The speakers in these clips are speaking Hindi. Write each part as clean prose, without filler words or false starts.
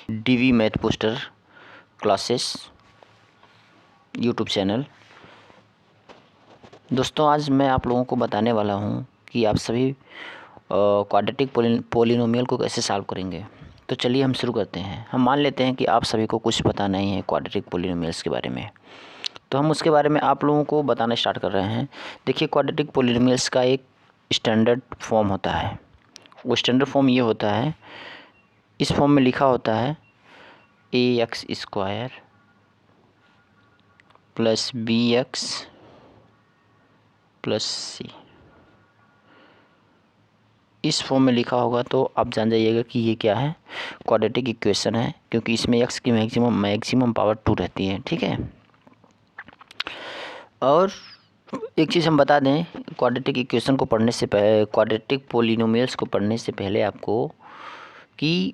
DV math poster classes YouTube channel. दोस्तों, आज मैं आप लोगों को बताने वाला हूं कि आप सभी क्वाड्रेटिक पोलिनोमियल को कैसे सॉल्व करेंगे। तो चलिए हम शुरू करते हैं। हम मान लेते हैं कि आप सभी को कुछ पता नहीं है क्वाड्रेटिक पोलिनोमियल्स के बारे में, तो हम उसके बारे में आप लोगों को बताना स्टार्ट कर रहे हैं। देखिए, क्वाड्रेटिक पोलिनोमियल्स का एक स्टैंडर्ड फॉर्म होता है। वो स्टैंडर्ड फॉर्म ये होता है, इस फॉर्म में लिखा होता है ax² प्लस bx प्लस सी। इस फॉर्म में लिखा होगा तो आप जान जाइएगा कि ये क्या है, क्वाड्रेटिक इक्वेशन है, क्योंकि इसमें x की मैक्सिमम पावर 2 रहती है। ठीक है। और एक चीज़ हम बता दें, क्वाड्रेटिक इक्वेशन को पढ़ने से पहले, क्वाड्रेटिक पोलिनोमियल्स को पढ़ने से पहले आपको कि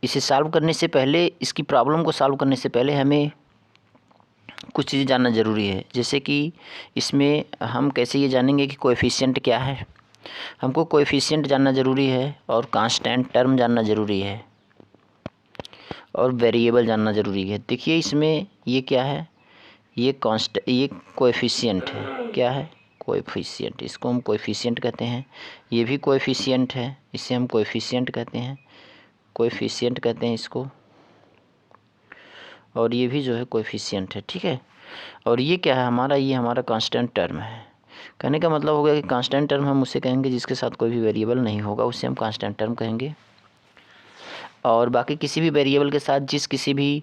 इसे सॉल्व करने से पहले, इसकी प्रॉब्लम को सॉल्व करने से पहले हमें कुछ चीज़ें जानना ज़रूरी है। जैसे कि इसमें हम कैसे ये जानेंगे कि कोएफिशिएंट क्या है। हमको कोएफिशिएंट जानना ज़रूरी है, और कांस्टेंट टर्म जानना ज़रूरी है, और वेरिएबल जानना ज़रूरी है। देखिए, इसमें ये क्या है, ये कोएफिशिएंट है। क्या है? कोएफिशिएंट। इसको हम कोएफिशिएंट कहते हैं। ये भी कोएफिशिएंट है, इसे हम कोएफिशिएंट कहते हैं, कोएफिशिएंट कहते हैं इसको। और ये भी जो है कोएफिशिएंट है। ठीक है। और ये क्या है हमारा, ये हमारा कांस्टेंट टर्म है। कहने का मतलब हो गया कि कांस्टेंट टर्म हम उसे कहेंगे जिसके साथ कोई भी वेरिएबल नहीं होगा, उसे हम कांस्टेंट टर्म कहेंगे। और बाकी किसी भी वेरिएबल के साथ जिस किसी भी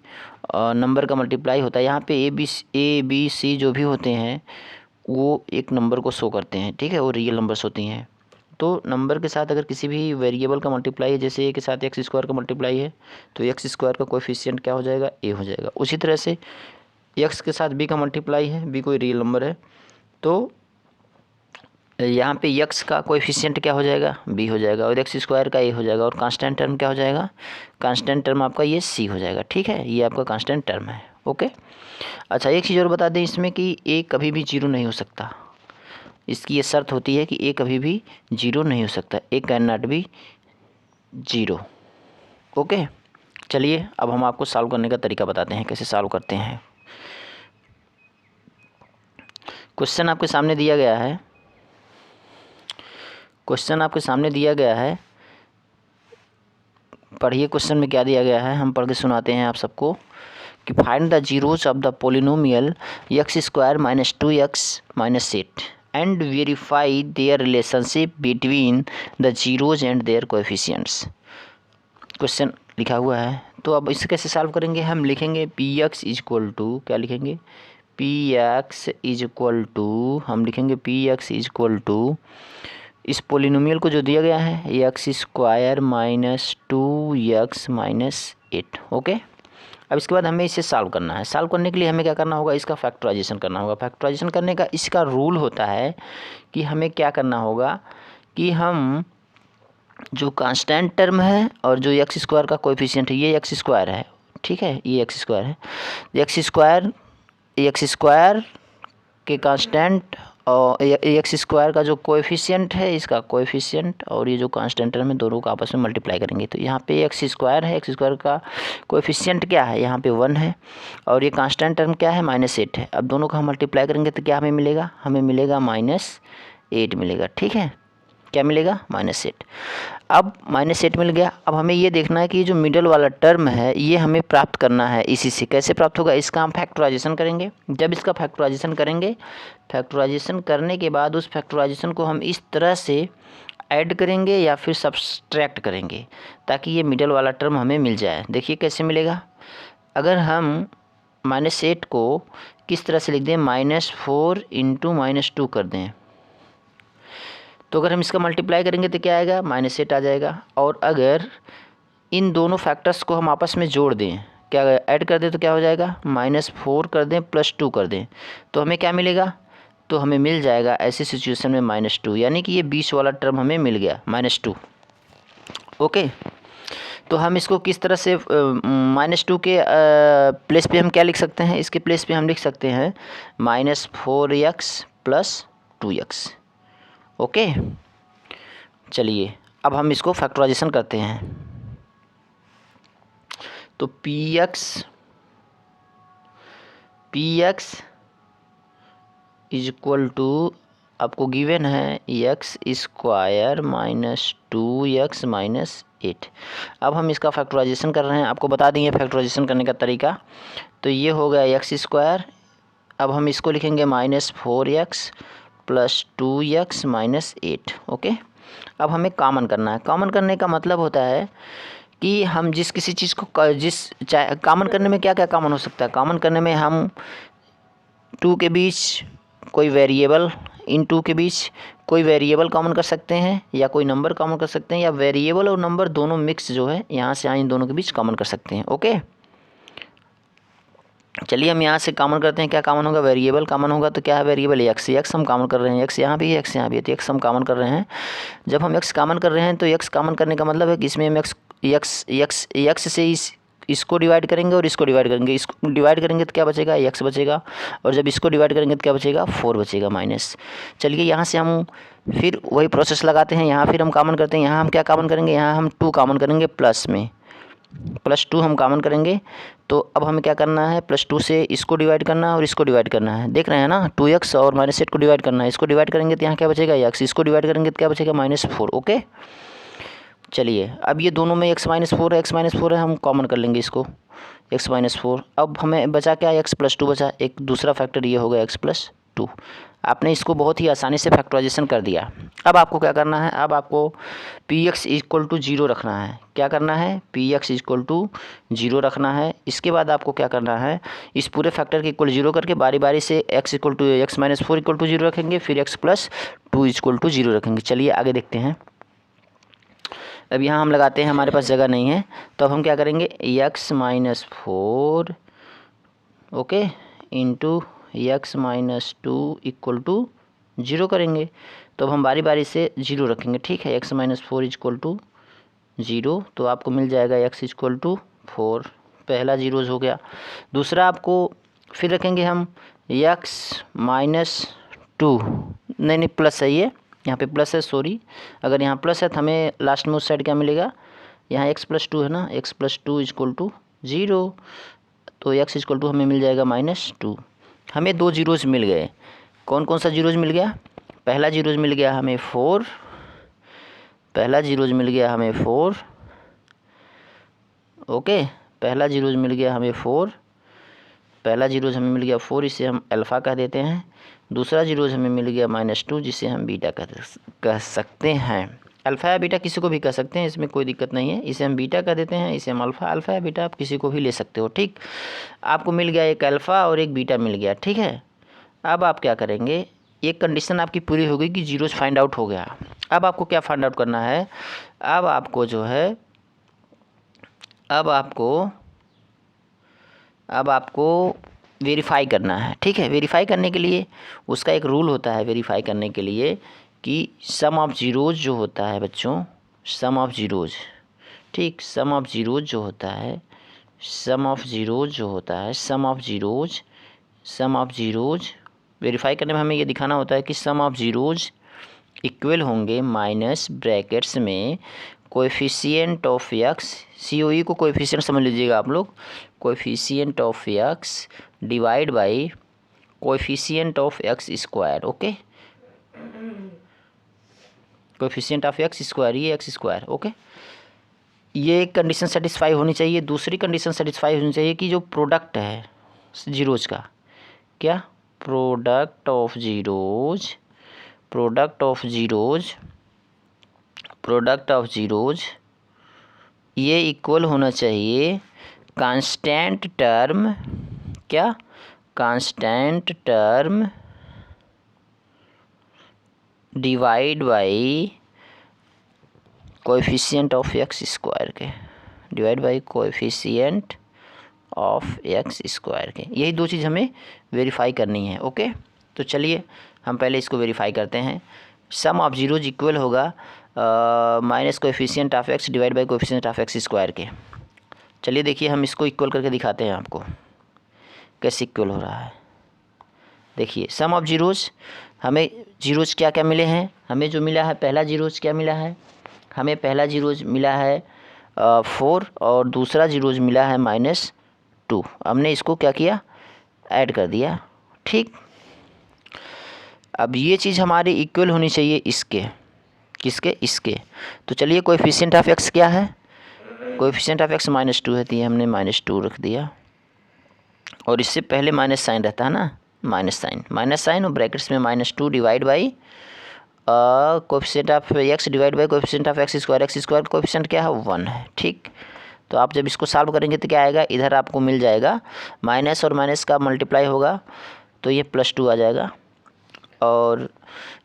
नंबर का मल्टीप्लाई होता है, यहाँ पे ए बी सी जो भी होते हैं वो एक नंबर को शो करते हैं। ठीक है, वो रियल नंबर्स होती हैं। तो नंबर के साथ अगर किसी भी वेरिएबल का मल्टीप्लाई है, जैसे ए के साथ x² का मल्टीप्लाई है, तो x² का कोएफिशिएंट क्या हो जाएगा, ए हो जाएगा। उसी तरह से x के साथ b का मल्टीप्लाई है, b कोई रियल नंबर है, तो यहाँ पे x का कोएफिशिएंट क्या हो जाएगा, b हो जाएगा, और x² का a हो जाएगा, और कांस्टेंट टर्म क्या हो जाएगा, कांस्टेंट टर्म आपका ये c हो जाएगा। ठीक है, ये आपका कांस्टेंट टर्म है। ओके। अच्छा, एक चीज़ और बता दें इसमें कि a कभी भी जीरो नहीं हो सकता। इसकी ये शर्त होती है कि a कभी भी जीरो नहीं हो सकता, a can not be zero. Okay. चलिए, अब हम आपको सॉल्व करने का तरीका बताते हैं, कैसे सॉल्व करते हैं। क्वेश्चन आपके सामने दिया गया है, क्वेश्चन आपके सामने दिया गया है। पढ़िए क्वेश्चन में क्या दिया गया है, हम पढ़ के सुनाते हैं आप सबको कि find the zeros of the polynomial x² - 2x - 8 and verify their relationship between the zeros and their coefficients. Question लिखा हुआ है, तो अब इसे कैसे सॉल्व करेंगे। हम लिखेंगे px इक्वल टू, क्या लिखेंगे, px इक्वल टू, हम लिखेंगे px इक्वल टू, इस पोलिनोमियल को जो दिया गया है x² - 2x - 8। ओके। अब इसके बाद हमें इसे सॉल्व करना है। सॉल्व करने के लिए हमें क्या करना होगा, इसका फैक्टराइजेशन करना होगा। फैक्टराइजेशन करने का इसका रूल होता है कि हमें क्या करना होगा कि हम जो कांस्टेंट टर्म है और जो x² का कोएफिशिएंट है, ये x² है। ठीक है, ये x² है। x² के कांस्टेंट और x² का जो कोएफिशिएंट है, इसका कोएफिशिएंट और ये जो कांस्टेंट टर्म है, दोनों को आपस में मल्टीप्लाई करेंगे। तो यहाँ पे x² है, x² का कोएफिशिएंट क्या है, यहाँ पे 1 है, और ये कांस्टेंट टर्म क्या है, -8 है। अब दोनों का हम मल्टीप्लाई करेंगे तो क्या हमें मिलेगा, हमें मिलेगा -8 मिलेगा। ठीक है, क्या मिलेगा, -8। अब -8 मिल गया। अब हमें ये देखना है कि ये जो मिडल वाला टर्म है ये हमें प्राप्त करना है। इसी से कैसे प्राप्त होगा, इसका हम फैक्टराइजेशन करेंगे। जब इसका फैक्टराइजेशन करेंगे, फैक्टराइजेशन करने के बाद उस फैक्टराइजेशन को हम इस तरह से ऐड करेंगे या फिर सब्सट्रैक्ट करेंगे, ताकि ये मिडल वाला टर्म हमें मिल जाए। देखिए कैसे मिलेगा। अगर हम -8 को किस तरह से लिख दें, -4 × -2 कर दें, तो अगर हम इसका मल्टीप्लाई करेंगे तो क्या आएगा, -8 आ जाएगा। और अगर इन दोनों फैक्टर्स को हम आपस में जोड़ दें, क्या ऐड कर दें, तो क्या हो जाएगा, -4 कर दें +2 कर दें, तो हमें क्या मिलेगा, तो हमें मिल जाएगा ऐसी सिचुएशन में -2, यानी कि ये 20 वाला टर्म हमें मिल गया, -2। ओके। तो हम इसको किस तरह से -2 के प्लेस पे हम क्या लिख सकते हैं, इसके प्लेस पे हम लिख सकते हैं -4x + 2x। ओके। चलिए, अब हम इसको फैक्टराइजेशन करते हैं। तो p x is equal to आपको गिवन है x square minus 2x minus 8। अब हम इसका फैक्टराइजेशन कर रहे हैं, आपको बता देंगे फैक्टराइजेशन करने का तरीका। तो ये हो गया एक्स स्क्वायर, अब हम इसको लिखेंगे -4x plus 2x minus 8। Okay, अब हमें कॉमन करना है। कॉमन करने का मतलब होता है कि हम जिस किसी चीज़ को कॉमन करने में क्या क्या कॉमन हो सकता है। कॉमन करने में हम 2 के बीच कोई वेरिएबल, इन 2 के बीच कोई वेरिएबल कॉमन कर सकते हैं, या कोई नंबर कॉमन कर सकते हैं, या वेरिएबल और नंबर दोनों मिक्स जो है यहाँ से इन दोनों के बीच कॉमन कर सकते हैं। ओके, चलिए हम यहाँ से कॉमन करते हैं। क्या कॉमन होगा? वेरिएबल कॉमन होगा। तो क्या है वेरिएबल? एक्स हम कॉमन कर रहे हैं, एक्स यहाँ भी है, एक्स यहाँ भी है, तो एक्स हम कॉमन कर रहे हैं। जब हम एक्स कॉमन कर रहे हैं तो एक्स कॉमन करने का मतलब है कि इसमें हम एक्स से इसको डिवाइड करेंगे और इसको डिवाइड करेंगे। इसको डिवाइड करेंगे तो क्या बचेगा? एक्स बचेगा, और जब इसको डिवाइड करेंगे तो क्या बचेगा? 4 बचेगा माइनस। चलिए यहाँ से हम फिर वही प्रोसेस लगाते हैं। यहाँ फिर हम कॉमन करते हैं। यहाँ हम क्या कॉमन करेंगे? यहाँ हम 2 कॉमन करेंगे, प्लस में +2 हम कॉमन करेंगे। तो अब हमें क्या करना है? +2 से इसको डिवाइड करना है और इसको डिवाइड करना है। देख रहे हैं ना, 2x और -8 को डिवाइड करना है। इसको डिवाइड करेंगे तो यहाँ क्या बचेगा? x। इसको डिवाइड करेंगे तो क्या बचेगा? -4। ओके, चलिए अब ये दोनों में x -4 है, हम कॉमन कर लेंगे इसको, x -4। अब हमें बचा क्या? x +2 बचा। एक दूसरा फैक्टर ये होगा x +2। आपने इसको बहुत ही आसानी से फैक्टराइजेशन कर दिया। अब आपको क्या करना है? अब आपको px = 0 रखना है। क्या करना है? px = 0 रखना है। इसके बाद आपको क्या करना है? इस पूरे फैक्टर के इक्वल 0 करके बारी बारी से x -4 = 0 रखेंगे, फिर x +2 = 0 रखेंगे। चलिए आगे देखते हैं। अब यहाँ हम लगाते हैं, हमारे पास जगह नहीं है, तो अब हम क्या करेंगे? x -4 ओके इंटू x -2 = 0 करेंगे। तो अब हम बारी बारी से 0 रखेंगे, ठीक है। x -4 = 0, तो आपको मिल जाएगा x = 4। पहला 0 हो गया। दूसरा आपको फिर रखेंगे हम x -2, नहीं प्लस है, ये यहाँ पे प्लस है, सॉरी। अगर यहाँ प्लस है तो हमें लास्ट में उस साइड क्या मिलेगा? यहाँ x +2 है ना, x +2 = 0, तो x = हमें मिल जाएगा -2। हमें 2 जीरोज़ मिल गए। कौन कौन सा जीरोज़ मिल गया? पहला जीरोज़ मिल गया हमें 4, पहला जीरोज़ मिल गया हमें 4। ओके, पहला जीरोज़ मिल गया हमें 4, पहला जीरोज़ हमें मिल गया 4, इसे हम अल्फ़ा कह देते हैं। दूसरा जीरोज़ हमें मिल गया -2, जिसे हम बीटा कह सकते हैं। अल्फ़ा या बीटा किसी को भी कह सकते हैं, इसमें कोई दिक्कत नहीं है। इसे हम बीटा कह देते हैं, इसे हम अल्फ़ा या बीटा आप किसी को भी ले सकते हो, ठीक। आपको मिल गया एक अल्फ़ा और एक बीटा मिल गया, ठीक है। अब आप क्या करेंगे? एक कंडीशन आपकी पूरी हो गई कि जीरोज़ फाइंड आउट हो गया। अब आपको क्या फाइंड आउट करना है? अब आपको जो है अब आपको वेरीफाई करना है, ठीक है। वेरीफाई करने के लिए उसका एक रूल होता है, वेरीफाई करने के लिए, कि सम ऑफ जीरोज़ जो होता है बच्चों, सम ऑफ जीरोज़, ठीक, सम ऑफ जीरोज़ जो होता है, सम ऑफ जीरोज़ वेरीफाई करने में हमें ये दिखाना होता है कि सम ऑफ जीरोज़ इक्वल होंगे माइनस ब्रैकेट्स में कोएफिशिएंट ऑफ x, COE को कोएफिशिएंट समझ लीजिएगा आप लोग, coefficient of x divide by coefficient of x²। Okay, coefficient of x², ये x²। ओके, ये एक कंडीशन सेटिस्फाई होनी चाहिए। दूसरी कंडीशन सेटिस्फाई होनी चाहिए कि जो प्रोडक्ट है जीरोज़ का, क्या? प्रोडक्ट ऑफ जीरोज़ ये इक्वल होना चाहिए कांस्टेंट टर्म, क्या? Constant term divide by coefficient of x² के, divide by coefficient of x² के। यही दो चीज़ हमें वेरीफाई करनी है। ओके, तो चलिए हम पहले इसको वेरीफाई करते हैं। सम ऑफ जीरोज़ इक्वल होगा minus coefficient of x divide by coefficient of x² के। चलिए देखिए हम इसको इक्वल करके दिखाते हैं आपको कैसे इक्वल हो रहा है। देखिए सम ऑफ जीरोज़, हमें जीरोज़ क्या क्या मिले हैं? हमें जो मिला है, पहला जीरोज़ क्या मिला है? हमें पहला जीरोज़ मिला है 4 और दूसरा जीरोज मिला है -2। हमने इसको क्या किया, ऐड कर दिया। ठीक, अब ये चीज़ हमारी इक्वल होनी चाहिए इसके, किसके, इसके। तो चलिए कोएफिशिएंट ऑफ एक्स क्या है, कोएफिशिएंट ऑफ एक्स -2 है, तो ये हमने -2 रख दिया। और इससे पहले माइनस साइन रहता है ना, माइनस साइन और ब्रैकेट्स में -2 divide by coefficient of x divide by coefficient of x square coefficient क्या है, 1 है। ठीक, तो आप जब इसको सॉल्व करेंगे तो क्या आएगा, इधर आपको मिल जाएगा माइनस और माइनस का मल्टीप्लाई होगा तो ये +2 आ जाएगा। और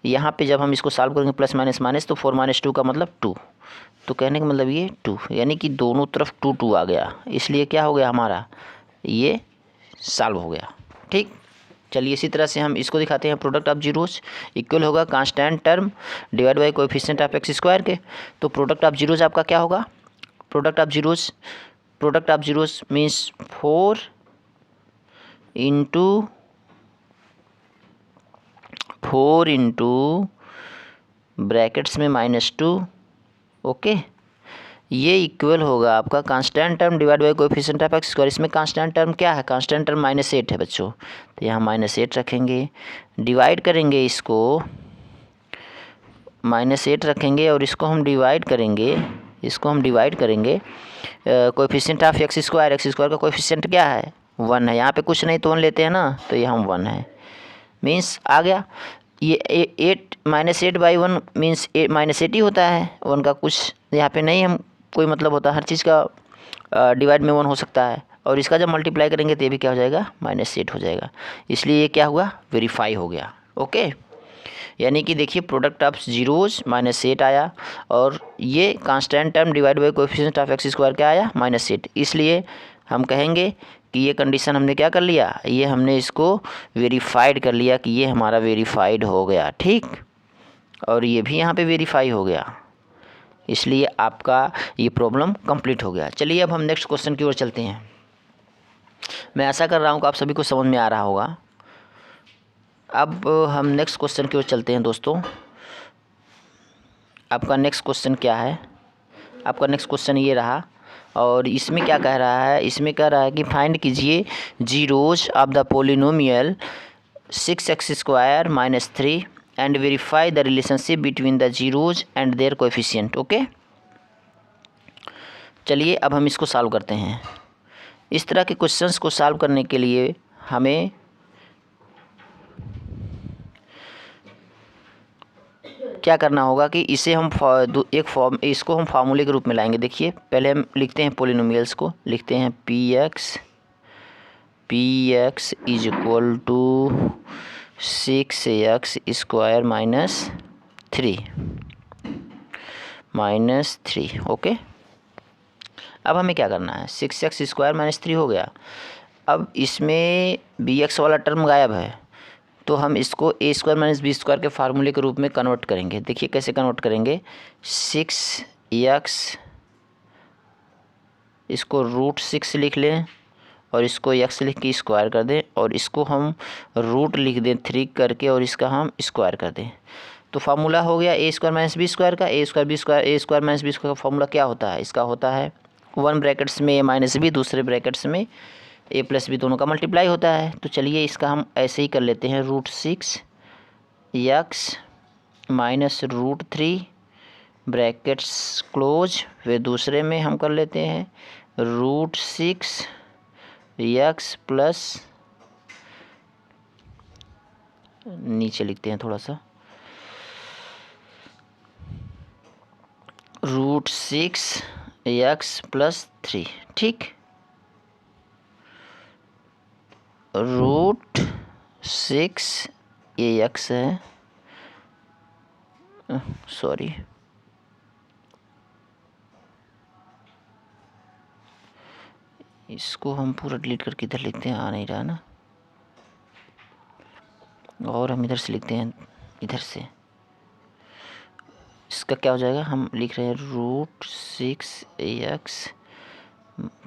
यहाँ पे जब हम इसको सॉल्व करेंगे प्लस माइनस माइनस, तो 4 - 2 का मतलब 2। तो कहने का मतलब ये 2, यानी कि दोनों तरफ 2 आ गया, इसलिए क्या हो गया हमारा, ये सॉल्व हो गया। ठीक, चलिए इसी तरह से हम इसको दिखाते हैं। प्रोडक्ट ऑफ जीरोज इक्वल होगा constant term divide by coefficient of x square के। तो प्रोडक्ट ऑफ जीरोज आपका क्या होगा, product of zeros means 4 into brackets में -2। ओके, ये इक्वल होगा आपका constant term divide by coefficient of x square. इसमें कांस्टेंट टर्म क्या है, कांस्टेंट टर्म -8 है बच्चों, तो यहाँ -8 रखेंगे, डिवाइड करेंगे इसको, -8 रखेंगे और इसको हम डिवाइड करेंगे कोएफिशिएंट ऑफ एक्स स्क्वायर का कोएफिशिएंट क्या है, 1 है। यहाँ पे कुछ नहीं तो 1 लेते हैं ना, तो यहाँ 1 है, मीन्स आ गया। ये 8 -8/1 मीन्स -8 ही होता है, 1 का कुछ यहाँ पे नहीं हम कोई मतलब होता, हर चीज़ का डिवाइड में 1 हो सकता है। और इसका जब मल्टीप्लाई करेंगे तो ये भी क्या हो जाएगा, -8 हो जाएगा, इसलिए ये क्या हुआ, वेरीफाई हो गया। ओके, यानी कि देखिए प्रोडक्ट ऑफ जीरोज -8 आया और ये constant term divide by coefficient of x square क्या आया, -8। इसलिए हम कहेंगे कि ये कंडीशन हमने क्या कर लिया, ये हमने इसको वेरीफाइड कर लिया कि ये हमारा वेरीफाइड हो गया। ठीक, और ये भी यहाँ पे वेरीफाई हो गया, इसलिए आपका ये प्रॉब्लम कंप्लीट हो गया। चलिए अब हम नेक्स्ट क्वेश्चन की ओर चलते हैं। मैं आशा कर रहा हूँ कि आप सभी को समझ में आ रहा होगा। अब हम नेक्स्ट क्वेश्चन की ओर चलते हैं दोस्तों। आपका नेक्स्ट क्वेश्चन क्या है, आपका नेक्स्ट क्वेश्चन ये रहा, और इसमें क्या कह रहा है, इसमें कह रहा है कि फाइंड कीजिए zeros of the polynomial 6x² - 3 and verify the relationship between the zeros and their coefficient. Okay, चलिए अब हम इसको सॉल्व करते हैं। इस तरह के क्वेश्चंस को सॉल्व करने के लिए हमें क्या करना होगा कि इसे हम इसको हम फार्मूले के रूप में लाएंगे। देखिए पहले हम लिखते हैं पोलिनोमियल्स को, लिखते हैं p x is equal to 6x² - 3 okay. अब हमें क्या करना है, 6x² - 3 हो गया। अब इसमें bx वाला टर्म गायब है, तो हम इसको a² - b² के फार्मूले के रूप में कन्वर्ट करेंगे। देखिए कैसे कन्वर्ट करेंगे, 6x, इसको √6 लिख लें और इसको x लिख के स्क्वायर कर दें, और इसको हम रूट लिख दें 3 करके और इसका हम स्क्वायर कर दें। तो फार्मूला हो गया a² - b² का। a² - b² का फार्मूला क्या होता है, इसका होता है 1 ब्रैकेट्स में a - b, दूसरे ब्रैकेट्स में a + b, दोनों का मल्टीप्लाई होता है। तो चलिए इसका हम ऐसे ही कर लेते हैं, √6x - √3 ब्रैकेट्स क्लोज, फिर दूसरे में हम कर लेते हैं √6x प्लस, नीचे लिखते हैं थोड़ा सा, √6x + 3। ठीक, √6 ये x है, सॉरी इसको हम पूरा डिलीट करके इधर लिखते हैं, आ नहीं रहा ना, और हम इधर से लिखते हैं, इधर से इसका क्या हो जाएगा, हम लिख रहे हैं √6x -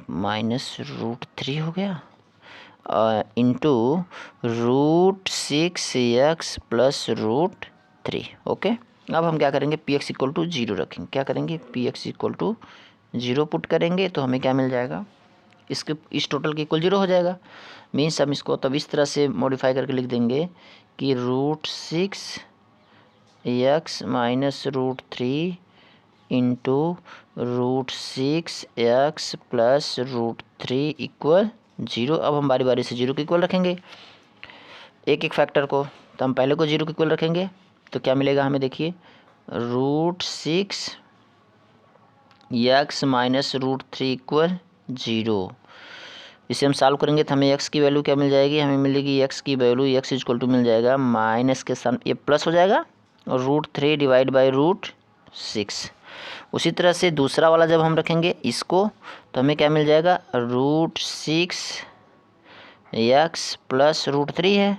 √3 हो गया इंटू √6x + √3। ओके, अब हम क्या करेंगे, px = 0 रखेंगे। क्या करेंगे, px = 0 पुट करेंगे तो हमें क्या मिल जाएगा, इसके इस टोटल के इक्वल 0 हो जाएगा। मीन्स हम इसको तब इस तरह से मॉडिफाई करके लिख देंगे कि √6x minus √3 into √6x plus √3 equal 0। अब हम बारी बारी से 0 के इक्वल रखेंगे एक एक फैक्टर को। तो हम पहले को 0 के इक्वल रखेंगे तो क्या मिलेगा हमें, देखिए √6x माइनस √3 इक्वल 0। इसे हम सॉल्व करेंगे तो हमें x की वैल्यू क्या मिल जाएगी, हमें मिलेगी x की वैल्यू x इक्वल टू मिल जाएगा माइनस के साथ ये प्लस हो जाएगा और √3 डिवाइड बाई √6। उसी तरह से दूसरा वाला जब हम रखेंगे इसको तो हमें क्या मिल जाएगा, √6x प्लस √3 है।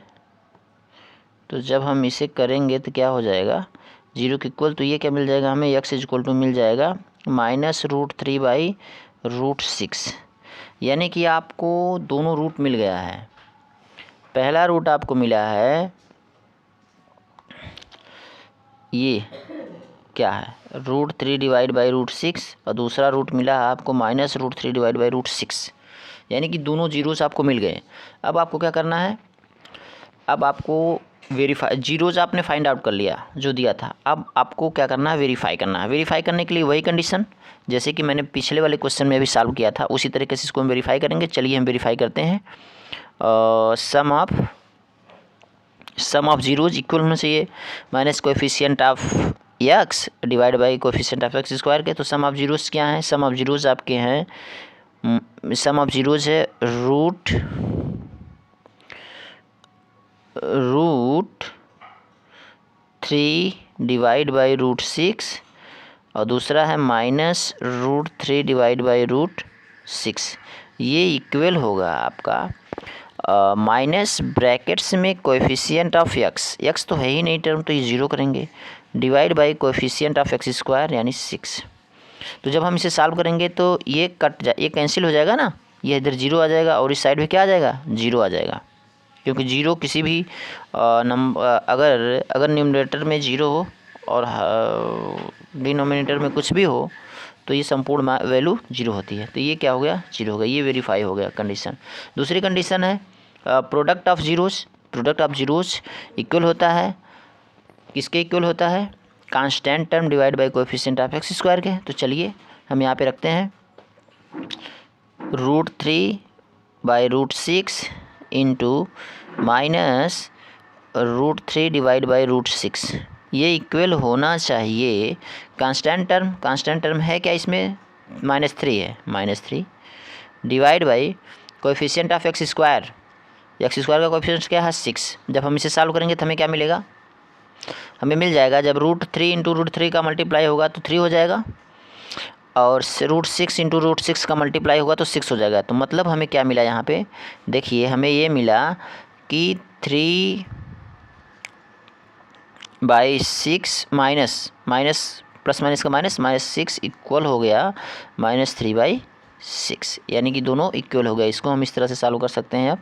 तो जब हम इसे करेंगे तो क्या हो जाएगा 0 के इक्वल, तो ये क्या मिल जाएगा हमें, x इक्वल टू मिल जाएगा माइनस √3 बाई √6। यानी कि आपको दोनों रूट मिल गया है। पहला रूट आपको मिला है ये क्या है, √3 डिवाइड बाई √6 और दूसरा रूट मिला है आपको माइनस √3 डिवाइड बाई √6। यानी कि दोनों जीरोस आपको मिल गए। अब आपको क्या करना है, अब आपको वेरीफाई, जीरोज आपने फाइंड आउट कर लिया जो दिया था, अब आपको क्या करना है, वेरीफाई करना है। वेरीफाई करने के लिए वही कंडीशन जैसे कि मैंने पिछले वाले क्वेश्चन में भी सॉल्व किया था उसी तरीके से इसको हम वेरीफाई करेंगे। चलिए हम वेरीफाई करते हैं। सम ऑफ जीरोज इक्वल होना चाहिए minus coefficient of x divide by coefficient of x square के। तो सम ऑफ जीरोज क्या है, सम ऑफ जीरोज आपके हैं, सम ऑफ जीरोज है √3 डिवाइड बाई √6 और दूसरा है माइनस √3 डिवाइड बाई √6। ये इक्वल होगा आपका माइनस ब्रैकेट्स में कोएफिशिएंट ऑफ x तो है ही नहीं टर्म, तो ये 0 करेंगे, divide by coefficient of x square यानी 6। तो जब हम इसे सॉल्व करेंगे तो ये ये कैंसिल हो जाएगा ना, ये इधर 0 आ जाएगा और इस साइड में क्या आ जाएगा, 0 आ जाएगा। क्योंकि 0 किसी भी अगर न्यूमरेटर में 0 हो और डिनोमिनेटर में कुछ भी हो तो ये संपूर्ण वैल्यू 0 होती है। तो ये क्या हो गया, 0 हो गया, ये वेरीफाई हो गया कंडीशन। दूसरी कंडीशन है product of zeros. Product of zeros equal होता है, किसके इक्वल होता है, constant term divide by coefficient of x square के। तो चलिए हम यहाँ पे रखते हैं √3 by √6 into minus √3 divide by √6। ये इक्वल होना चाहिए कांस्टेंट टर्म है क्या इसमें, -3 है, -3 divide by coefficient of x square का कोएफिशिएंट क्या है 6। जब हम इसे सॉल्व करेंगे तो हमें क्या मिलेगा, हमें मिल जाएगा जब √3 इंटू √3 का मल्टीप्लाई होगा तो 3 हो जाएगा और √6 इंटू √6 का मल्टीप्लाई होगा तो 6 हो जाएगा। तो मतलब हमें क्या मिला यहाँ पे, देखिए हमें ये मिला कि 3 बाई 6 माइनस प्लस माइनस का -6 इक्वल हो गया -3 बाई 6, यानी कि दोनों इक्वल हो गया। इसको हम इस तरह से सॉल्व कर सकते हैं। अब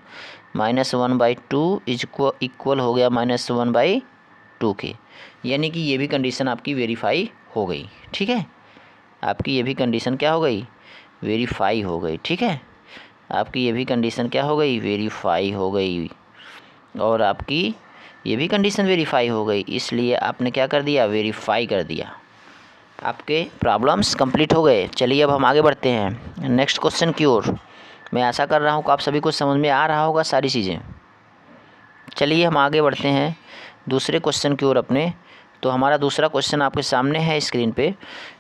-1/2 इक्वल हो गया -1/2 के, यानी कि ये भी कंडीशन आपकी वेरीफाई हो गई। ठीक है, आपकी ये भी कंडीशन क्या हो गई, वेरीफाई हो गई। ठीक है, आपकी ये भी कंडीशन क्या हो गई, वेरीफाई हो गई और आपकी ये भी कंडीशन वेरीफाई हो गई, इसलिए आपने क्या कर दिया, वेरीफाई कर दिया। आपके प्रॉब्लम्स कंप्लीट हो गए। चलिए अब हम आगे बढ़ते हैं नेक्स्ट क्वेश्चन की ओर। मैं आशा कर रहा हूँ कि आप सभी को समझ में आ रहा होगा सारी चीज़ें। चलिए हम आगे बढ़ते हैं दूसरे क्वेश्चन की ओर अपने। तो हमारा दूसरा क्वेश्चन आपके सामने है स्क्रीन पे।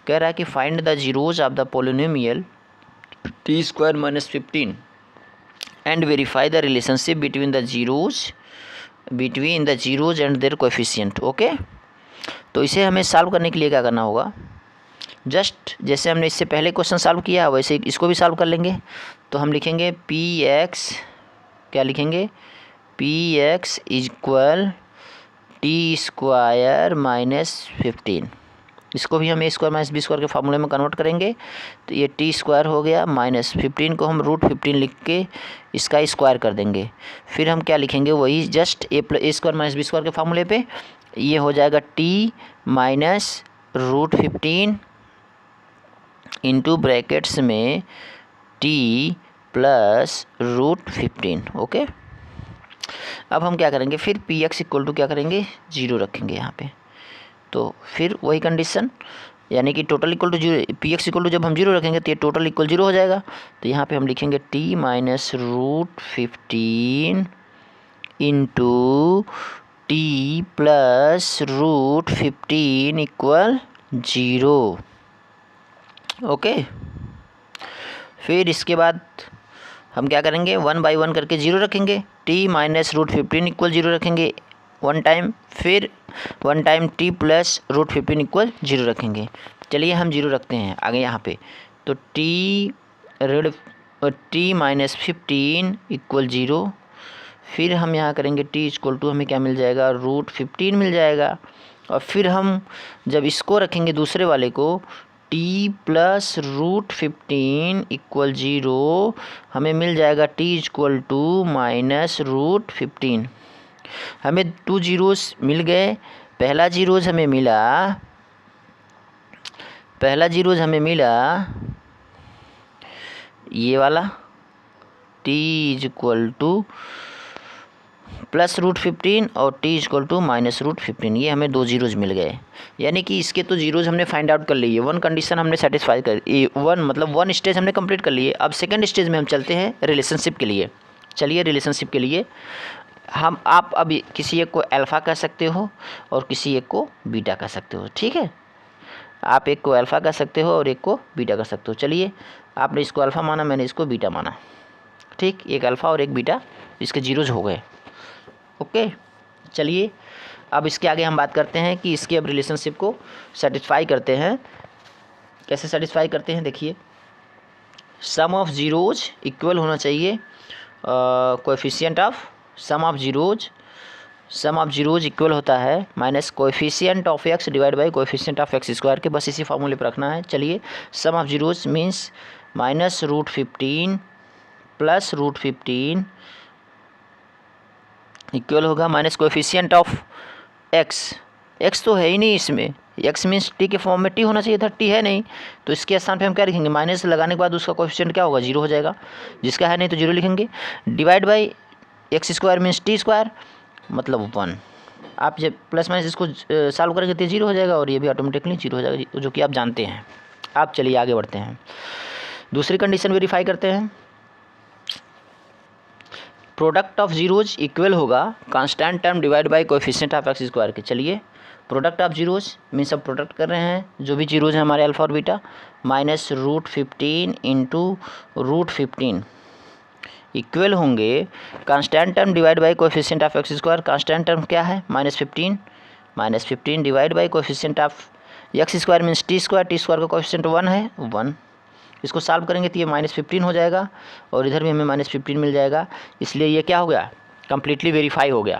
कह रहा है कि find the zeros of the polynomial t² - 15 and verify the relationship between the zeros and their coefficient. Okay, तो इसे हमें सॉल्व करने के लिए क्या करना होगा, जस्ट जैसे हमने इससे पहले क्वेश्चन सॉल्व किया वैसे इसको भी सॉल्व कर लेंगे। तो हम लिखेंगे px, क्या लिखेंगे, px इक्वल t² - 15। इसको भी हम a² - b² के फार्मूले में कन्वर्ट करेंगे। तो ये t² हो गया, -15 को हम √15 लिख के इसका स्क्वायर कर देंगे। फिर हम क्या लिखेंगे, वही जस्ट a² - b² के फार्मूले पे, ये हो जाएगा t - √15 इंटू ब्रैकेट्स में टी प्लस √15। ओके, अब हम क्या करेंगे फिर पी एक्स इक्वल टू क्या करेंगे 0 रखेंगे यहाँ पे। तो फिर वही कंडीशन, यानी कि total equal to 0, p x equal to जब हम 0 रखेंगे तो ये टोटल इक्वल 0 हो जाएगा। तो यहाँ पे हम लिखेंगे T minus √15 into T plus √15 equal 0। Okay, फिर इसके बाद हम क्या करेंगे 1 बाई 1 करके 0 रखेंगे, टी माइनस √15 इक्वल 0 रखेंगे 1 टाइम, फिर 1 टाइम टी प्लस √15 इक्वल 0 रखेंगे। चलिए हम 0 रखते हैं आगे यहाँ पे। तो टी माइनस 15 इक्वल 0, फिर हम यहाँ करेंगे टी इक्वल टू हमें क्या मिल जाएगा √15 मिल जाएगा। और फिर हम जब इसको रखेंगे दूसरे वाले को टी प्लस √15 इक्वल 0, हमें मिल जाएगा टी इक्वल टू माइनस √15। हमें 2 जीरोस मिल गए। पहला जीरोस हमें मिला ये वाला t इक्वल टू प्लस √15 और t इक्वल टू माइनस √15, ये हमें 2 जीरोज मिल गए। यानी कि इसके तो जीरोज हमने फाइंड आउट कर लिए, 1 कंडीशन हमने सेटिस्फाई कर, 1 स्टेज हमने कंप्लीट कर लिए। अब सेकंड स्टेज में हम चलते हैं रिलेशनशिप के लिए। चलिए रिलेशनशिप के लिए आप अभी किसी एक को अल्फ़ा कह सकते हो और किसी एक को बीटा कह सकते हो। ठीक है, आप एक को अल्फ़ा कह सकते हो और एक को बीटा कह सकते हो। चलिए, आपने इसको अल्फ़ा माना, मैंने इसको बीटा माना। ठीक, एक अल्फ़ा और एक बीटा, इसके जीरोज हो गए। ओके, चलिए अब इसके आगे हम बात करते हैं कि इसके अब रिलेशनशिप को सेटिस्फाई करते हैं। कैसे सेटिस्फाई करते हैं देखिए, सम ऑफ जीरोज इक्वल होना चाहिए coefficient of sum of zeros equal होता है minus coefficient of x divide by coefficient of x square के। बस इसी फार्मूले पर रखना है। चलिए, sum of zeros means minus √15 plus √15 equal होगा माइनस कोएफिशिएंट ऑफ एक्स तो है ही नहीं इसमें, एक्स मीन्स टी के फॉर्म में टी होना चाहिए था, टी है नहीं, तो इसके स्थान पे हम क्या लिखेंगे माइनस लगाने के बाद उसका कोएफिशिएंट क्या होगा 0 हो जाएगा, जिसका है नहीं तो 0 लिखेंगे। Divide by x square means T square मतलब 1। आप जब प्लस माइनस इसको सॉल्व करेंगे तो 0 हो जाएगा और ये भी ऑटोमेटिकली 0 हो जाएगा, जो कि आप जानते हैं। आप चलिए आगे बढ़ते हैं, दूसरी कंडीशन वेरीफाई करते हैं। प्रोडक्ट ऑफ जीरोज इक्वल होगा constant term divide by coefficient of x square के। चलिए, प्रोडक्ट ऑफ जीरोज मीन्स अब प्रोडक्ट कर रहे हैं जो भी जीरोज हैं हमारे अल्फा और बीटा, माइनस √15 इंटू √15 इक्वल होंगे constant term divide by coefficient of x square. Constant term क्या है -15 divide by coefficient of x square means T square का कोएफिशिएंट 1 है 1। इसको सॉल्व करेंगे तो ये -15 हो जाएगा और इधर भी हमें -15 मिल जाएगा। इसलिए ये क्या हो गया, कम्प्लीटली वेरीफाई हो गया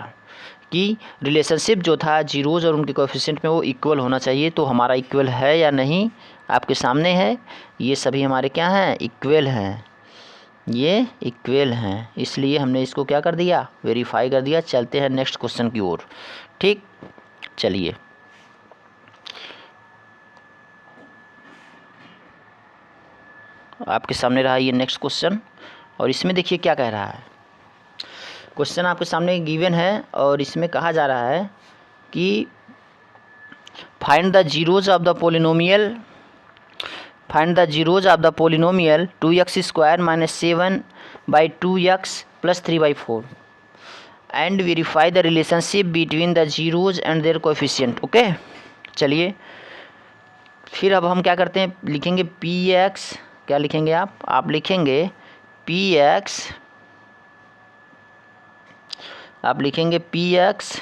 कि रिलेशनशिप जो था जीरोज और उनके कोएफिशिएंट में वो इक्वल होना चाहिए। तो हमारा इक्वल है या नहीं आपके सामने है, ये सभी हमारे क्या हैं इक्वल हैं, ये इक्वल हैं, इसलिए हमने इसको क्या कर दिया वेरीफाई कर दिया। चलते हैं नेक्स्ट क्वेश्चन की ओर। ठीक, चलिए आपके सामने रहा ये नेक्स्ट क्वेश्चन और इसमें देखिए क्या कह रहा है। क्वेश्चन आपके सामने गिवन है और इसमें कहा जा रहा है कि find the zeros of the polynomial 2x square minus 7/2x plus 3/4 and verify the relationship between the zeros and their coefficient. Okay, चलिए फिर अब हम क्या करते हैं, लिखेंगे px, क्या लिखेंगे आप लिखेंगे px, आप लिखेंगे px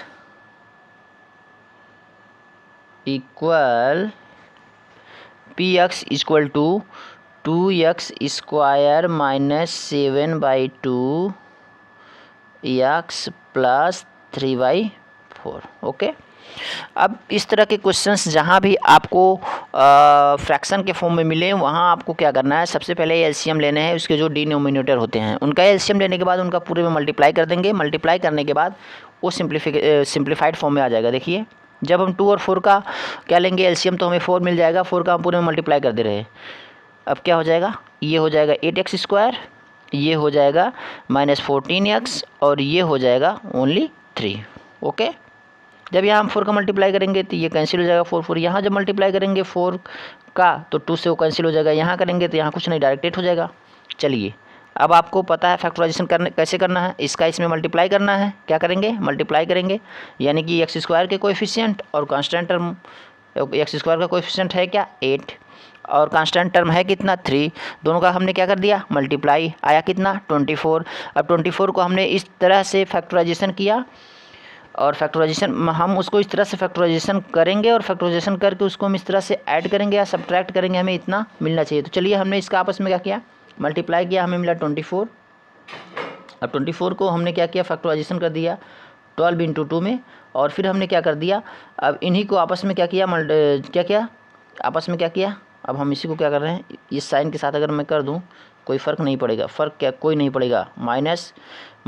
equal to 2x square minus 7/2x plus 3/4। Okay, अब इस तरह के क्वेश्चंस जहाँ भी आपको फ्रैक्शन के फॉर्म में मिले वहाँ आपको क्या करना है, सबसे पहले एलसीएम लेने हैं, उसके जो डिनोमिनेटर होते हैं उनका एलसीएम लेने के बाद उनका पूरे में मल्टीप्लाई कर देंगे। मल्टीप्लाई करने के बाद वो सिंप्लीफाइड फॉर्म में आ जाएगा। देखिए, जब हम 2 और 4 का क्या लेंगे एलसीएम तो हमें 4 मिल जाएगा, 4 का हम पूरे में मल्टीप्लाई कर दे रहे हैं अब क्या हो जाएगा, ये हो जाएगा 8x², ये हो जाएगा -14x और ये हो जाएगा ओनली 3। ओके, जब यहाँ हम 4 का मल्टीप्लाई करेंगे तो ये कैंसिल हो जाएगा 4 4, यहाँ जब मल्टीप्लाई करेंगे 4 का तो 2 से वो कैंसिल हो जाएगा, यहाँ करेंगे तो यहाँ कुछ नहीं, डायरेक्ट 8 हो जाएगा। चलिए अब आपको पता है फैक्टराइजेशन करने कैसे करना है, इसका इसमें मल्टीप्लाई करना है। क्या करेंगे, मल्टीप्लाई करेंगे, यानी कि x² के कोएफिशिएंट और कांस्टेंट टर्म, x² का कोएफिशिएंट है क्या 8 और कांस्टेंट टर्म है कितना 3, दोनों का हमने क्या कर दिया मल्टीप्लाई, आया कितना 24। अब 24 को हमने इस तरह से फैक्टराइजेशन किया और फैक्टराइजेशन हम उसको इस तरह से फैक्टराइजेशन करेंगे और फैक्टराइजेशन करके उसको हम इस तरह से ऐड करेंगे या सब्ट्रैक्ट करेंगे, हमें इतना मिलना चाहिए। तो चलिए हमने इसका आपस में क्या किया, मल्टीप्लाई किया, हमें मिला 24। अब 24 को हमने क्या किया, फैक्टराइजेशन कर दिया 12 × 2 में, और फिर हमने क्या कर दिया, अब इन्हीं को आपस में क्या किया, क्या किया आपस में क्या किया। अब हम इसी को क्या कर रहे हैं, इस साइन के साथ अगर मैं कर दूं कोई फ़र्क नहीं पड़ेगा, फ़र्क क्या कोई नहीं पड़ेगा, -12 ×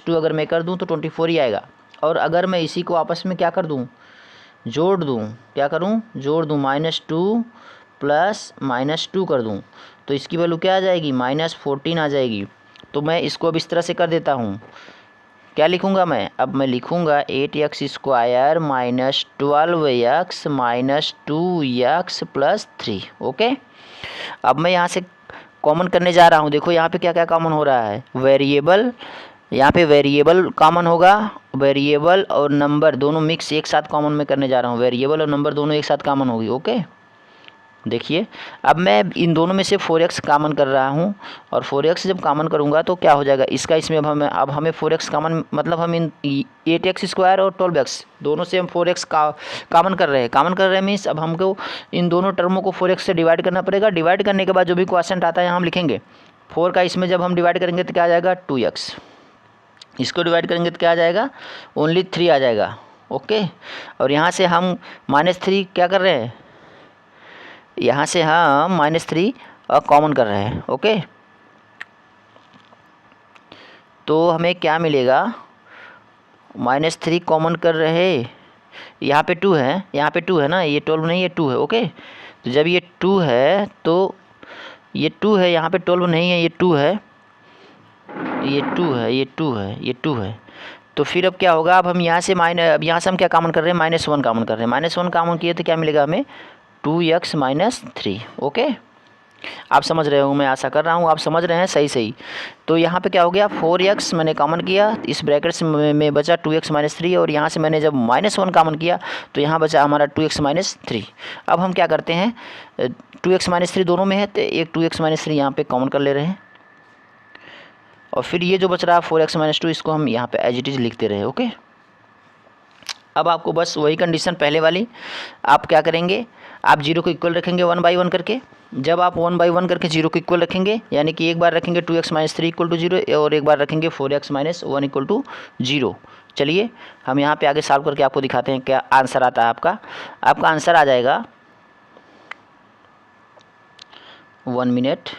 -2 अगर मैं कर दूं तो 24 ही आएगा। और अगर मैं इसी को आपस में क्या कर दूं, जोड़ दूं, क्या करूं, जोड़ दूं, -2 + -2 कर दूं तो इसकी वैल्यू क्या आ जाएगी, -14 आ जाएगी। तो मैं इसको अब इस तरह से कर देता हूँ, क्या लिखूँगा मैं, अब मैं लिखूँगा 8x² -12x -2x + 3। ओके, अब मैं यहाँ से कॉमन करने जा रहा हूँ। देखो यहाँ पे क्या क्या कॉमन हो रहा है, वेरिएबल, यहाँ पे वेरिएबल कॉमन होगा, वेरिएबल और नंबर दोनों मिक्स एक साथ कॉमन में करने जा रहा हूँ, वेरिएबल और नंबर दोनों एक साथ कॉमन होगी। ओके, देखिए अब मैं इन दोनों में से 4x कॉमन कर रहा हूँ और 4x जब कॉमन करूँगा तो क्या हो जाएगा, इसका इसमें अब हमें 4x कॉमन, मतलब हम इन 8x² और 12x दोनों से हम 4x कॉमन कर रहे हैं, मीन्स अब हमको इन दोनों टर्मों को 4x से डिवाइड करना पड़ेगा। डिवाइड करने के बाद जो भी क्वोशिएंट आता है यहाँ हम लिखेंगे 4 का, इसमें जब हम डिवाइड करेंगे तो क्या आ जाएगा 2x, इसको डिवाइड करेंगे तो क्या आ जाएगा ओनली 3 आ जाएगा। ओके, और यहाँ से हम -3 क्या कर रहे हैं, यहाँ से हम -3 कॉमन कर रहे हैं। ओके, तो हमें क्या मिलेगा, -3 कॉमन कर रहे, यहाँ पे 2 है, यहाँ पे 2 है ना, ये 12 नहीं, ये 2 है। ओके, तो जब ये 2 है तो ये 2 है, यहाँ पे 12 नहीं है, ये 2 है, ये 2 है, ये 2 है, ये 2 है। तो फिर अब क्या होगा, अब हम यहाँ से अब यहाँ से हम क्या कॉमन कर रहे हैं, -1 कॉमन कर रहे हैं, -1 कॉमन किए तो क्या मिलेगा हमें 2x - 3। ओके, आप समझ रहे हो, मैं आशा कर रहा हूँ आप समझ रहे हैं सही। तो यहाँ पे क्या हो गया, 4x मैंने कॉमन किया, इस ब्रैकेट्स में बचा 2x - 3 और यहाँ से मैंने जब -1 कॉमन किया तो यहाँ बचा हमारा 2x - 3। अब हम क्या करते हैं, 2x - 3 दोनों में है तो एक 2x - 3 यहाँ पे कॉमन कर ले रहे हैं और फिर ये जो बच रहा है 4x - 2 इसको हम यहाँ पे एज इट इज़ लिखते रहे। ओके, अब आपको बस वही कंडीशन पहले वाली, आप क्या करेंगे, आप 0 को इक्वल रखेंगे 1/1 करके। जब आप 1/1 करके 0 को इक्वल रखेंगे, यानी कि एक बार रखेंगे 2x - 3 = 0 और एक बार रखेंगे 4x - 1 = 0। चलिए हम यहाँ पे आगे सॉल्व करके आपको दिखाते हैं क्या आंसर आता है आपका आंसर आ जाएगा 1 मिनट,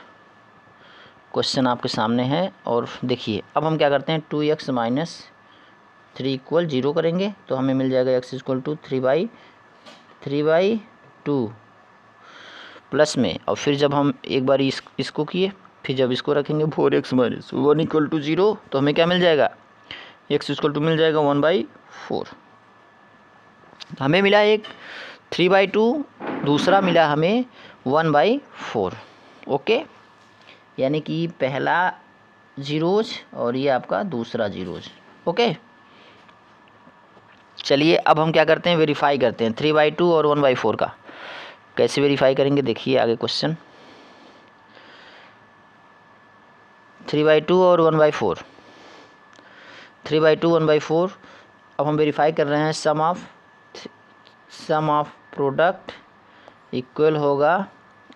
क्वेश्चन आपके सामने है और देखिए अब हम क्या करते हैं, 2x - 3 = 0 करेंगे तो हमें मिल जाएगा x = 3/2 प्लस में, और फिर जब हम एक बार इसको किए, फिर जब इसको रखेंगे 4x - 1 = 0 तो हमें क्या मिल जाएगा, x = मिल जाएगा 1/4। हमें मिला एक 3/2, दूसरा मिला हमें 1/4। ओके, यानी कि पहला जीरोज और ये आपका दूसरा जीरोज। ओके, चलिए अब हम क्या करते हैं, वेरीफाई करते हैं 3/2 और 1/4 का। कैसे वेरीफाई करेंगे, देखिए आगे क्वेश्चन, 3/2 और 1/4, 3/2 1/4। अब हम वेरीफाई कर रहे हैं, सम ऑफ प्रोडक्ट इक्वल होगा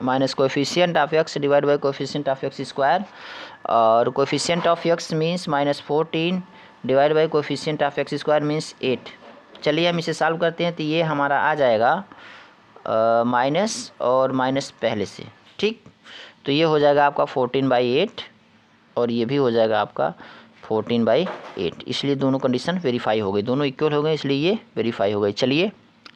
minus coefficient of x divide by coefficient of x², और coefficient of x means -14 divide by coefficient of x² means 8। चलिए हम इसे सॉल्व करते हैं तो ये हमारा आ जाएगा माइनस और माइनस पहले से, ठीक। तो ये हो जाएगा आपका 14/8 और ये भी हो जाएगा आपका 14/8, इसलिए दोनों कंडीशन वेरीफाई हो गई, दोनों इक्वल हो गए इसलिए ये वेरीफाई हो गई। चलिए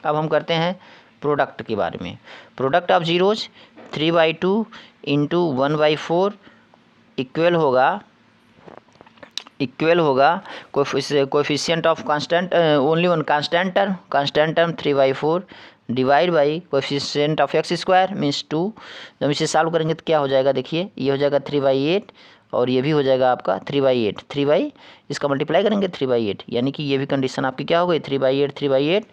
अब हम करते हैं प्रोडक्ट के बारे में। Product of zeros 3/2 into 1/4 equal होगा coefficient of constant only one constant term 3/4 divide by coefficient of x square means 2। जब इसे सॉल्व करेंगे तो क्या हो जाएगा, देखिए ये हो जाएगा 3/8 और ये भी हो जाएगा आपका 3/8 इसका मल्टीप्लाई करेंगे 3/8, यानी कि ये भी कंडीशन आपकी क्या हो गई 3/8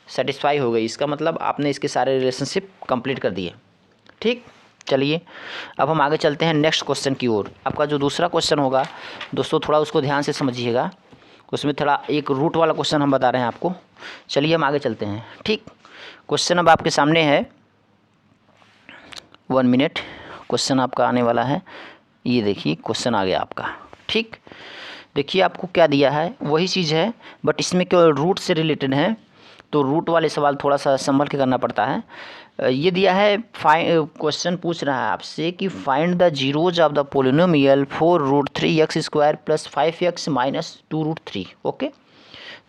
सेटिस्फाई हो गई। इसका मतलब आपने इसके सारे रिलेशनशिप कंप्लीट कर दिए। ठीक, चलिए अब हम आगे चलते हैं नेक्स्ट क्वेश्चन की ओर। आपका जो दूसरा क्वेश्चन होगा दोस्तों थोड़ा उसको ध्यान से समझिएगा, उसमें थोड़ा एक रूट वाला क्वेश्चन हम बता रहे हैं आपको। चलिए हम आगे चलते हैं। ठीक, क्वेश्चन अब आपके सामने है, 1 मिनट क्वेश्चन आपका आने वाला है। ये देखिए क्वेश्चन आ गया आपका। ठीक, देखिए आपको क्या दिया है वही चीज़ है, बट इसमें केवल रूट से रिलेटेड है, तो रूट वाले सवाल थोड़ा सा संभल के करना पड़ता है। ये दिया है क्वेश्चन पूछ रहा है आपसे कि find the zeros of the polynomial 4√3x² + 5x - 2√3। Okay,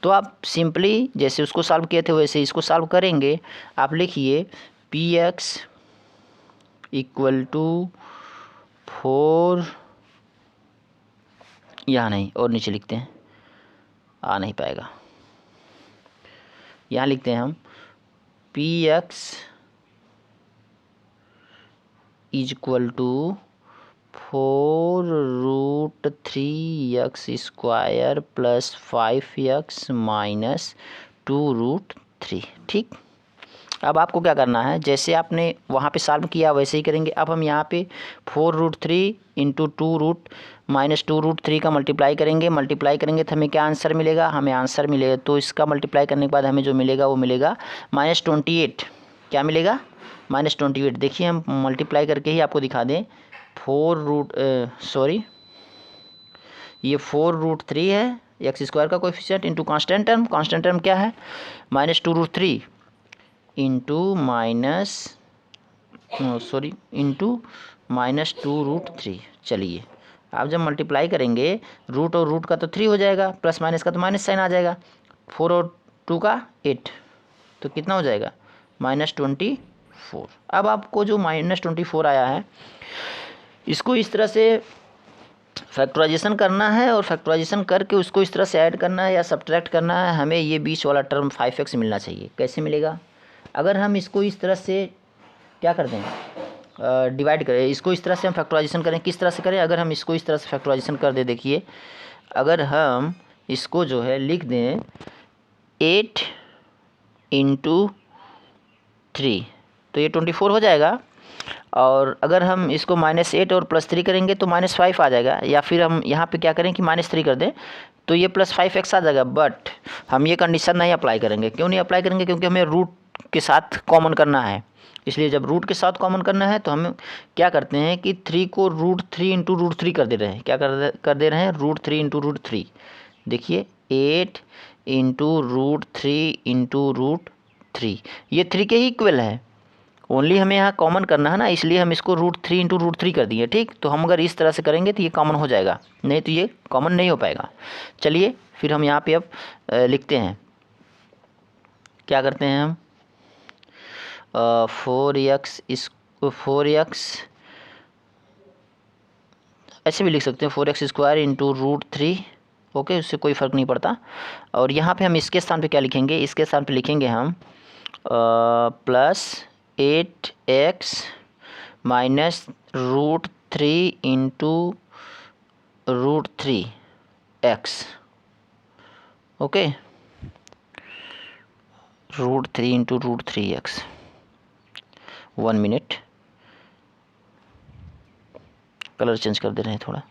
तो आप सिंपली जैसे उसको सॉल्व किए थे वैसे इसको सॉल्व करेंगे। आप लिखिए px = 4, यहाँ नहीं और नीचे लिखते हैं, आ नहीं पाएगा, यहाँ लिखते हैं हम px = 4√3x² + 5x - 2√3। ठीक, अब आपको क्या करना है, जैसे आपने वहाँ पे सॉल्व किया वैसे ही करेंगे। अब हम यहाँ पे 4√3 × 2√-2√3 का मल्टीप्लाई करेंगे तो हमें क्या आंसर मिलेगा, हमें आंसर मिलेगा, तो इसका मल्टीप्लाई करने के बाद हमें जो मिलेगा वो मिलेगा -28। क्या मिलेगा, -28। देखिए हम मल्टीप्लाई करके ही आपको दिखा दें, ये 4√3 है x² का कोएफिशिएंट इंटू कांस्टेंट टर्म क्या है -2√3 इंटू -2√3। चलिए आप जब मल्टीप्लाई करेंगे रूट और रूट का तो 3 हो जाएगा, प्लस माइनस का तो माइनस साइन आ जाएगा, 4 और 2 का 8, तो कितना हो जाएगा -24। अब आपको जो -24 आया है इसको इस तरह से फैक्टराइजेशन करना है और फैक्टराइजेशन करके उसको इस तरह से ऐड करना है या सब्ट्रैक्ट करना है। हमें ये बीच वाला टर्म 5x मिलना चाहिए। कैसे मिलेगा, अगर हम इसको इस तरह से क्या कर दें, डिवाइड करें, इसको इस तरह से हम फैक्टराइजेशन करें, किस तरह से करें, अगर हम इसको इस तरह से फैक्टराइजेशन कर दे, देखिए अगर हम इसको जो है लिख दें 8 × 3 तो ये 24 हो जाएगा, और अगर हम इसको -8 और +3 करेंगे तो -5 आ जाएगा, या फिर हम यहाँ पे क्या करें कि -3 कर दें तो ये +5x आ जाएगा। बट हम ये कंडीशन नहीं अप्लाई करेंगे। क्यों नहीं अप्लाई करेंगे, क्योंकि हमें रूट के साथ कॉमन करना है। इसलिए जब रूट के साथ कॉमन करना है तो हम क्या करते हैं कि 3 को √3 × √3 कर दे रहे हैं। क्या कर दे रहे हैं, √3 × √3। देखिए 8 × √3 × √3, ये 3 के ही इक्वल है, ओनली हमें यहाँ कॉमन करना है ना, इसलिए हम इसको √3 × √3 कर दिए। ठीक, तो हम अगर इस तरह से करेंगे तो ये कॉमन हो जाएगा, नहीं तो ये कॉमन नहीं हो पाएगा। चलिए फिर हम यहाँ पे अब लिखते हैं, क्या करते हैं हम 4x ऐसे भी लिख सकते हैं 4x² × √3। ओके, उससे कोई फ़र्क नहीं पड़ता। और यहाँ पे हम इसके स्थान पे क्या लिखेंगे, इसके स्थान पे लिखेंगे हम +8x - √3 × √3x। Okay, √3 × √3x। 1 minute, colour change कर दे रहे हैं थोड़ा।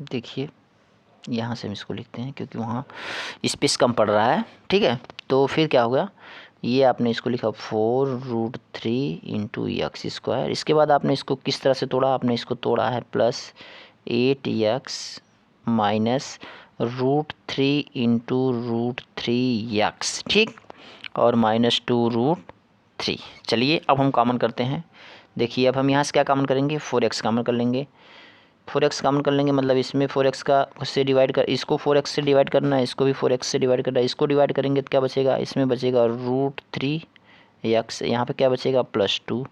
देखिए यहाँ से हम इसको लिखते हैं क्योंकि वहाँ स्पेस कम पड़ रहा है। ठीक है, तो फिर क्या होगा, ये आपने इसको लिखा 4√3 × x²। इसके बाद आपने इसको किस तरह से तोड़ा, आपने इसको तोड़ा है +8x - √3 × √3x। ठीक, और -2√3। चलिए अब हम कॉमन करते हैं। देखिए अब हम यहाँ से क्या कॉमन करेंगे, 4x कॉमन कर लेंगे। 4x कॉमन कर लेंगे, मतलब इसमें 4x का से डिवाइड कर, इसको 4x से डिवाइड करना है, इसको भी 4x से डिवाइड करना है, इसको डिवाइड करेंगे तो क्या बचेगा, इसमें बचेगा √3x, यहाँ पे क्या बचेगा +2।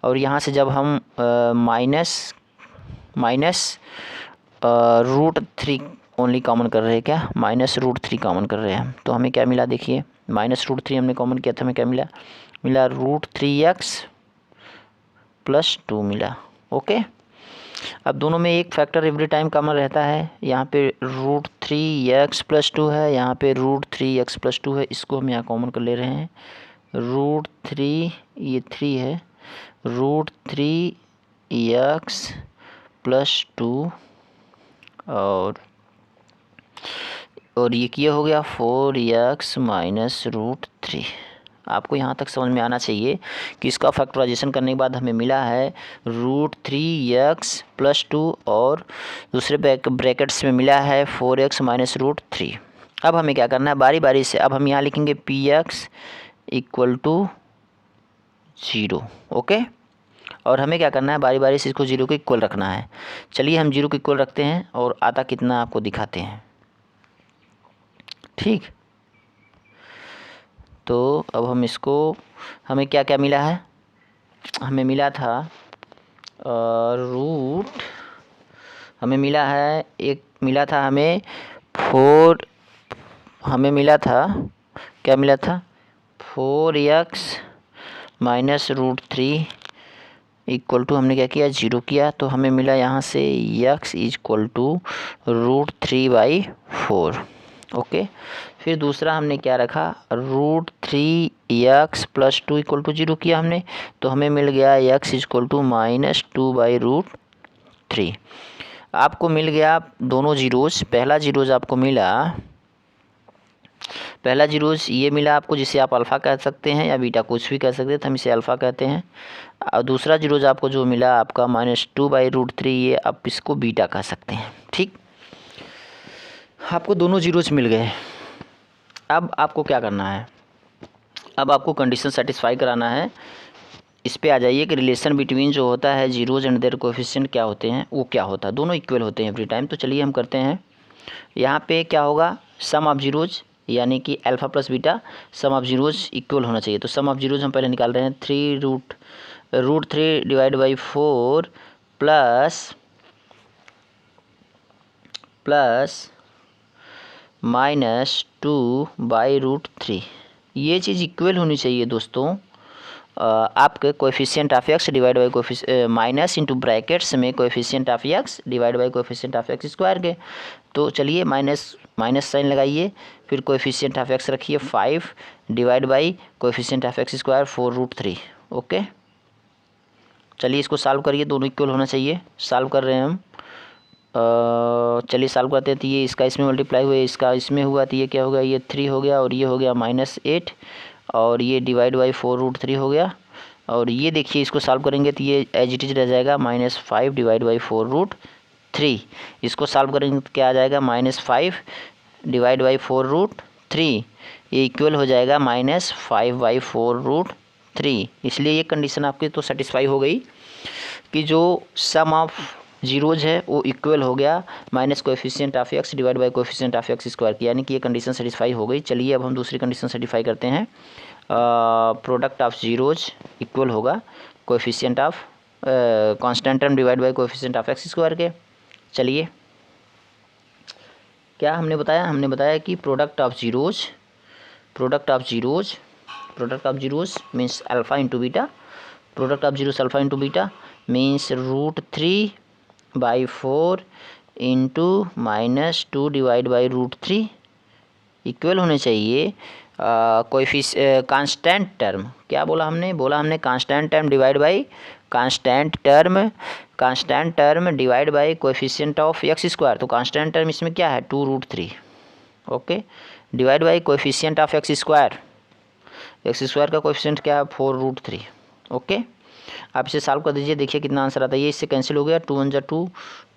और यहाँ से जब हम माइनस √3 ओनली कॉमन कर रहे हैं, क्या -√3 कॉमन कर रहे हैं, तो हमें क्या मिला देखिए, -√3 हमने कॉमन किया था, हमें क्या मिला √3x +2 मिला। ओके, अब दोनों में एक फैक्टर एवरी टाइम कॉमन रहता है, यहाँ पे √3x +2 है, यहाँ पे √3x +2 है, इसको हम यहाँ कॉमन कर ले रहे हैं। √3 ये 3 है, √3x +2 और ये किया हो गया 4x -√3। आपको यहाँ तक समझ में आना चाहिए कि इसका फैक्टराइजेशन करने के बाद हमें मिला है √3x +2 और दूसरे ब्रैकेट्स में मिला है 4x -√3। अब हमें क्या करना है, बारी बारी से अब हम यहाँ लिखेंगे px = 0। ओके, और हमें क्या करना है, बारी बारी से इसको 0 के इक्वल रखना है। चलिए हम 0 के इक्वल रखते हैं और आता कितना आपको दिखाते हैं। ठीक, तो अब हम इसको, हमें क्या क्या मिला है, हमें मिला था हमें मिला है, एक मिला था हमें 4, हमें मिला था, क्या मिला था 4x -√3 = हमने क्या किया 0 किया, तो हमें मिला यहाँ से x = √3/4। ओके, फिर दूसरा हमने क्या रखा, √3x +2 = 0 किया हमने, तो हमें मिल गया x = -2/√3। आपको मिल गया दोनों जीरोज़, पहला जीरोज़ आपको मिला, पहला जीरोज़ ये मिला आपको, जिसे आप अल्फ़ा कह सकते हैं या बीटा, कुछ भी कह सकते हैं, तो हम इसे अल्फ़ा कहते हैं। और दूसरा जीरोज़ आपको जो मिला आपका -2/√3, ये आप इसको बीटा कह सकते हैं। ठीक, आपको दोनों जीरोज़ मिल गए। अब आपको क्या करना है, अब आपको कंडीशन सेटिस्फाई कराना है। इस पे आ जाइए कि रिलेशन बिटवीन जो होता है जीरोज़ एंड देयर कोएफिशिएंट क्या होते हैं, वो क्या होता है, दोनों इक्वल होते हैं एवरी टाइम। तो चलिए हम करते हैं, यहाँ पे क्या होगा, सम ऑफ जीरोज़ यानी कि alpha plus beta some of zeros equal होना चाहिए। तो सम ऑफ जीरोज़ हम पहले निकाल रहे हैं, 3√3 / 4 प्लस -2/√3, ये चीज़ इक्वल होनी चाहिए दोस्तों आपके coefficient of x divide by minus into brackets में coefficient of x divide by coefficient of x square के। तो चलिए माइनस साइन लगाइए, फिर कोएफिशिएंट ऑफ x रखिए 5 divide by coefficient of x square 4√3। Okay, चलिए इसको सॉल्व करिए, दोनों इक्वल होना चाहिए। सॉल्व कर रहे हैं हम, चलिए सॉल्व करते हैं। तो ये इसका इसमें मल्टीप्लाई हुआ, इसका इसमें हुआ, तो ये क्या होगा, ये 3 हो गया और ये हो गया -8 और ये डिवाइड बाई 4√3 हो गया। और ये देखिए इसको सॉल्व करेंगे तो ये एज इट इज रह जाएगा -5 डिवाइड बाई 4√3। इसको सॉल्व करेंगे तो क्या आ जाएगा, -5 डिवाइड बाई 4√3, ये इक्वल हो जाएगा -5/4√3। इसलिए ये कंडीशन आपकी तो सेटिस्फाई हो गई कि जो सम ऑफ जीरोज़ है वो इक्वल हो गया minus coefficient of x divide by coefficient of x square की, यानी कि ये कंडीशन सेटिस्फाई हो गई। चलिए अब हम दूसरी कंडीशन सेटिस्फाई करते हैं, प्रोडक्ट ऑफ जीरोज़ इक्वल होगा coefficient of constant term divide by coefficient of x square के। चलिए क्या हमने बताया, हमने बताया कि product of zeros means alpha into beta, product of zeros alpha into beta means √3/4 into -2 divide by √3 equal होने चाहिए कांस्टेंट टर्म। क्या बोला हमने, constant term divide by constant term divide by coefficient of x square. तो कांस्टेंट टर्म इसमें क्या है 2√3, okay, divide by coefficient of x square का कोएफिशिएंट क्या है 4√3। ओके, आप इसे सॉल्व कर दीजिए, देखिए कितना आंसर आता है। ये इससे कैंसिल हो गया, 2 × 2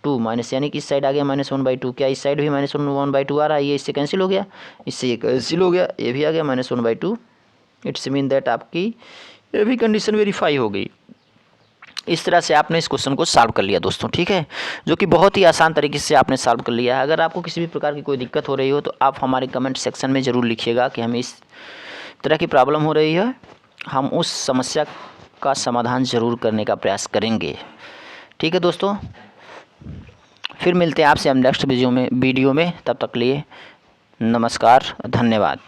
2 माइनस, यानी कि इस साइड आ गया -1/2। क्या इस साइड भी -1/2 आ रहा है, ये इससे कैंसिल हो गया, इससे ये कैंसिल हो गया, ये भी आ गया -1/2। इट्स मीन दैट आपकी ये भी कंडीशन वेरीफाई हो गई। इस तरह से आपने इस क्वेश्चन को सॉल्व कर लिया दोस्तों, ठीक है, जो कि बहुत ही आसान तरीके से आपने सॉल्व कर लिया है। अगर आपको किसी भी प्रकार की कोई दिक्कत हो रही हो तो आप हमारे कमेंट सेक्शन में ज़रूर लिखिएगा कि हमें इस तरह की प्रॉब्लम हो रही है, हम उस समस्या का समाधान ज़रूर करने का प्रयास करेंगे। ठीक है दोस्तों, फिर मिलते हैं आपसे हम नेक्स्ट वीडियो में। तब तक लिए नमस्कार, धन्यवाद।